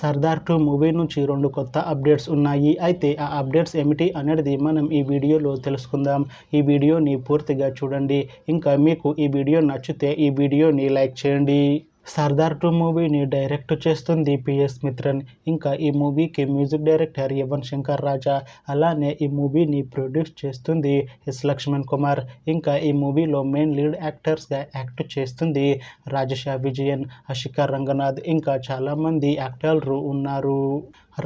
Sardar 2 movie నుంచి 2 కొత్త updates ఉన్నాయి. అయితే ఆ అప్డేట్స్ ఏమిటి అనేది మనం ఈ వీడియోలో తెలుసుకుందాం. ఈ వీడియోని పూర్తిగా చూడండి. ఇంకా మీకు ఈ వీడియో నచ్చితే ఈ వీడియోని లైక్ చేయండి. సర్దార్ 2 మూవీని డైరెక్ట్ చేస్తుంది పిఎస్ మిత్రన్. ఇంకా ఈ మూవీకి మ్యూజిక్ డైరెక్టర్ యువన్ శంకర్ రాజా. అలానే ఈ మూవీని ప్రొడ్యూస్ చేస్తుంది ఎస్ లక్ష్మణ్ కుమార్. ఇంకా ఈ మూవీలో మెయిన్ లీడ్ యాక్టర్స్గా యాక్ట్ చేస్తుంది రాజేషా విజయన్, అషికా రంగనాథ్, ఇంకా చాలామంది యాక్టర్లు ఉన్నారు.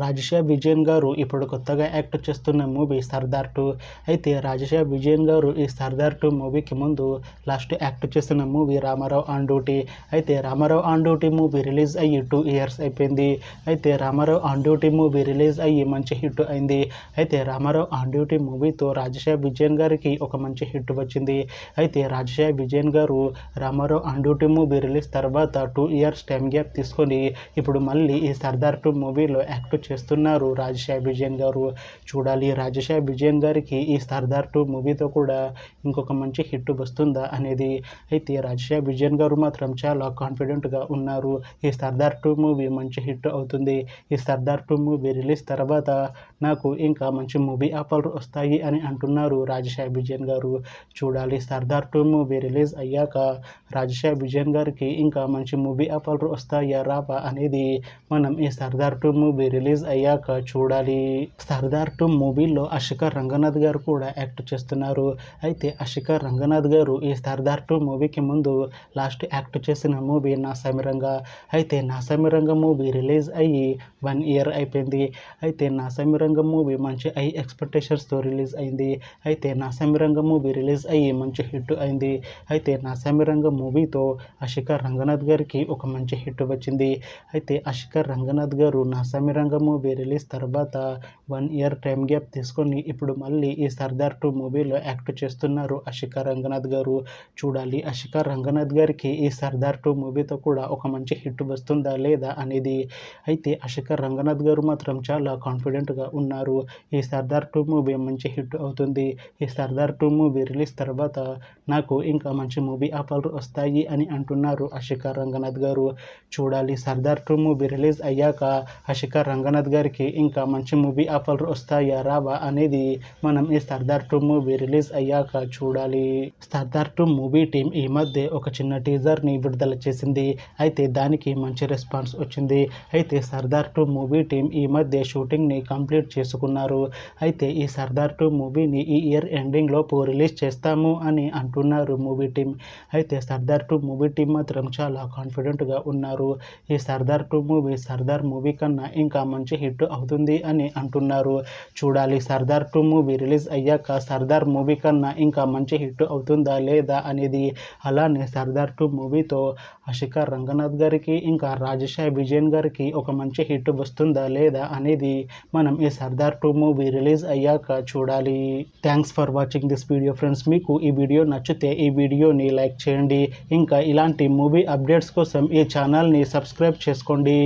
రాజేషా విజయన్ గారు ఇప్పుడు కొత్తగా యాక్ట్ చేస్తున్న మూవీ సర్దార్ 2. అయితే రాజేషా విజయన్ గారు ఈ సర్దార్ 2 మూవీకి ముందు లాస్ట్ యాక్ట్ చేసిన మూవీ రామారావు ఆన్ డ్యూటీ. అయితే Ramarao on duty movie release అయ్యి 2 ఇయర్స్ అయిపోయింది. అయితే Ramarao on duty movie release అయ్యి మంచి హిట్ అయింది. అయితే రామారావు ఆన్ డ్యూటీ మూవీతో రాజేషా విజయన్ గారికి ఒక మంచి హిట్ వచ్చింది. అయితే రాజేషా విజయన్ గారు Ramarao on duty movie release తర్వాత 2 ఇయర్స్ టైం గ్యాప్ తీసుకొని ఇప్పుడు మళ్ళీ ఈ సర్దార్ 2 మూవీలో యాక్ట్ చేస్తున్నారు రాజేషా విజయన్ గారు. చూడాలి రాజేషా విజయన్ గారికి ఈ సర్దార్ 2 మూవీతో కూడా ఇంకొక మంచి హిట్ వస్తుందా అనేది. అయితే రాజేషా విజయన్ గారు మాత్రం చాలా కాన్ఫిడెంట్గా ఉన్నారు. ఈ సర్దార్ 2 మూవీ మంచి హిట్ అవుతుంది. ఈ సర్దార్ 2 మూవీ రిలీజ్ తర్వాత నాకు ఇంకా మంచి మూవీ ఆఫర్లు వస్తాయి అని అంటున్నారు రాజేషా విజయన్ గారు. చూడాలి సర్దార్ 2 మూవీ రిలీజ్ అయ్యాక రాజేషా విజయన్ గారికి ఇంకా మంచి మూవీ ఆఫర్లు వస్తాయా రావా అనేది మనం ఈ సర్దార్ 2 మూవీ రిలీజ్ అయ్యాక చూడాలి. సర్దార్ 2 మూవీలో అషికా రంగనాథ్ గారు కూడా యాక్ట్ చేస్తున్నారు. అయితే అషికా రంగనాథ్ గారు ఈ సర్దార్ 2 మూవీకి ముందు లాస్ట్ యాక్ట్ చేసిన మూవీ నాసామిరంగా. అయితే నాసామిరంగా మూవీ రిలీజ్ అయ్యి 1 ఇయర్ అయిపోయింది. అయితే నాసామిరంగా మూవీ మంచి హై ఎక్స్పెక్టేషన్స్తో రిలీజ్ అయింది. అయితే నాసామిరంగా మూవీ రిలీజ్ అయ్యి మంచి హిట్ అయింది. అయితే నాసామిరంగా మూవీతో అషికా రంగనాథ్ గారికి ఒక మంచి హిట్ వచ్చింది. అయితే అషికా రంగనాథ్ గారు నాసామిరంగా మూవీ రిలీజ్ తర్వాత 1 ఇయర్ టైం గ్యాప్ తీసుకొని ఇప్పుడు మళ్ళీ ఈ సర్దార్ 2 మూవీలో యాక్ట్ చేస్తున్నారు అషికా రంగనాథ్ గారు. చూడాలి అషికా రంగనాథ్ గారికి ఈ సర్దార్ 2 మూవీతో కూడా ఒక మంచి హిట్ వస్తుందా లేదా అనేది. అయితే అషికా రంగనాథ్ గారు మాత్రం చాలా కాన్ఫిడెంట్గా ఉన్నారు. ఈ సర్దార్ 2 మూవీ మంచి హిట్ అవుతుంది. ఈ సర్దార్ 2 మూవీ రిలీజ్ తర్వాత నాకు ఇంకా మంచి మూవీ ఆఫర్లు వస్తాయి అని అంటున్నారు అషికా రంగనాథ్ గారు. చూడాలి సర్దార్ 2 మూవీ రిలీజ్ అయ్యాక అషికా రంగనాథ్ గారికి ఇంకా మంచి మూవీ ఆఫర్లు వస్తాయా రావా అనేది మనం ఈ సర్దార్ 2 మూవీ రిలీజ్ అయ్యాక చూడాలి. సర్దార్ 2 మూవీ టీం ఈ మధ్య ఒక చిన్న టీజర్ని విడుదల చేసింది. అయితే దానికి మంచి రెస్పాన్స్ వచ్చింది. అయితే సర్దార్ 2 మూవీ టీం ఈ మధ్య షూటింగ్ని కంప్లీట్ చేసుకున్నారు. అయితే ఈ సర్దార్ 2 మూవీని ఈ ఇయర్ ఎండింగ్ లోపు రిలీజ్ చేస్తాము అని అంటున్నారు మూవీ టీం. అయితే సర్దార్ 2 మూవీ టీం మాత్రం చాలా కాన్ఫిడెంట్గా ఉన్నారు. ఈ సర్దార్ 2 మూవీ సర్దార్ మూవీ కన్నా ఇంకా మంచి హిట్ అవుతుంది అని అంటున్నారు. చూడాలి సర్దార్ 2 మూవీ రిలీజ్ అయ్యాక సర్దార్ మూవీ కన్నా ఇంకా మంచి హిట్ అవుతుందా లేదా అనేది. అలానే సర్దార్ 2 మూవీతో అషికా రంగనాథ్ గారికి ఇంకా రాజేషా విజయన్ గారికి ఒక మంచి హిట్ వస్తుందా లేదా అనేది మనం ఈ సర్దార్ 2 మూవీ రిలీజ్ అయ్యాక చూడాలి. Thanks for watching this video friends. మీకు ఈ వీడియో నచ్చితే ఈ వీడియోని లైక్ చేయండి. ఇంకా ఇలాంటి మూవీ అప్డేట్స్ కోసం ఈ ఛానల్ని సబ్స్క్రైబ్ చేసుకోండి.